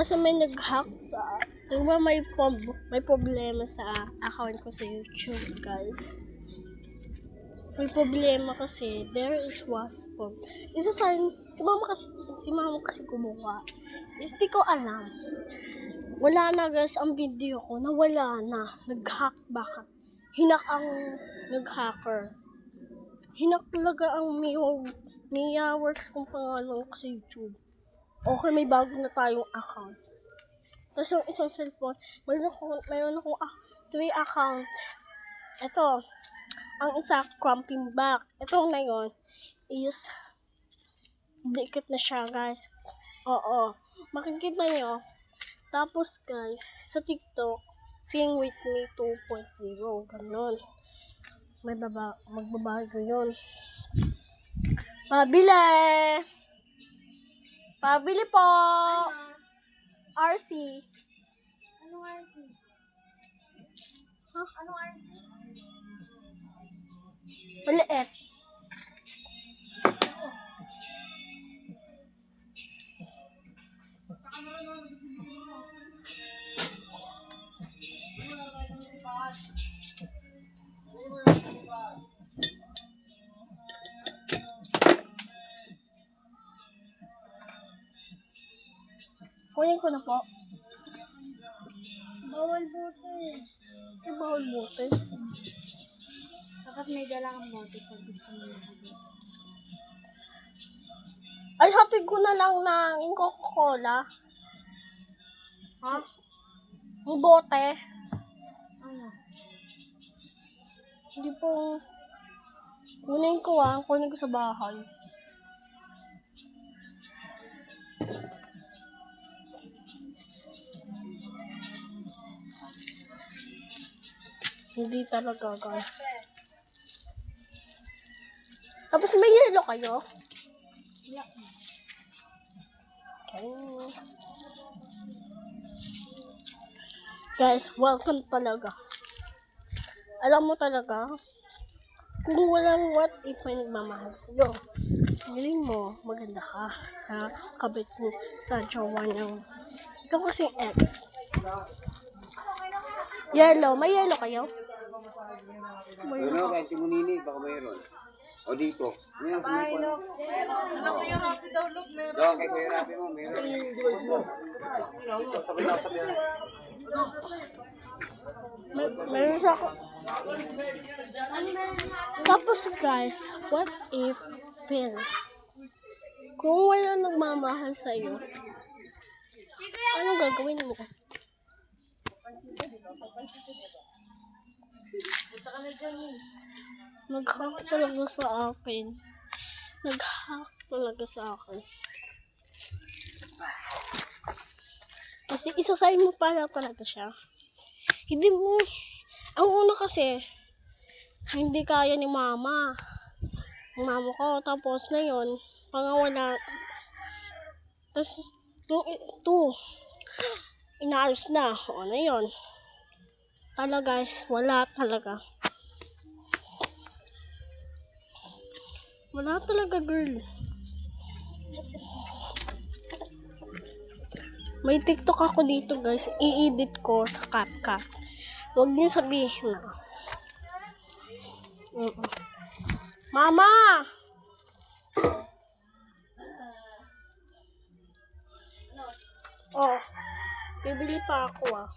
Kasi may nag-hack sa... Diba may problema sa account ko sa YouTube, guys. May problema kasi, there is wasp. Si mama kasi kumuha. Di ko alam. Wala na guys, ang video ko, nawala na. Nag-hack baka. Hinak ang nag-hacker. Hinak talaga ang Mia Works kung pangalan ko sa YouTube. Okay, may bago na tayong account. Tapos yung isang cellphone, mayroon akong 3 account. Ito, ang isa cramping back. Ito ngayon is dikit na siya, guys. Oo, makikita nyo. Tapos guys, sa TikTok, Sing With Me 2.0, ganun. Magbabago yun. Pabili po! RC. Anong RC? Huh? Anong RC? Maliit. Kunin ko na po. Bawal bote. Ay, bawal bote. Dapat may dala kang bote pag gusto mo mag-bote. Ay, hatid ko na lang ng Coca-Cola. Ha? Ang bote. Ano? Hindi po. Kunin ko sa bahay. Hindi talaga, guys. Tapos may yelo kayo? Yeah. Okay. Guys, welcome talaga. Alam mo talaga, kung walang what if may nagmamahal sa'yo, feeling mo maganda ka sa kabit mo, sa jowa niyang. Ikaw kasing ex. Yellow. May yellow kayo? Ano, kahit yung munini, baka mayroon. O dito. Mayroon sa mga ano. Alam ko yung Rappi daw, look, meron. Doon, kay Kuya Rapi mo, mayroon. Meron siya ako. Tapos guys, what if Phil? Kung wala nagmamahal sa'yo, anong gagawin mo? Nag-hack talaga sa akin. Kasi isasayin mo para talaga siya. Hindi mo, ang una kasi, hindi kaya ni mama. Ang mama ko, tapos na yun, pangawala. Tapos, yung ito, inaalis na. O na yun. Talaga guys, wala talaga. Wala talaga, girl. May TikTok ako dito, guys. I-edit ko sa CapCut. Huwag niyo sabihin na. Mama! Oh, bibili pa ako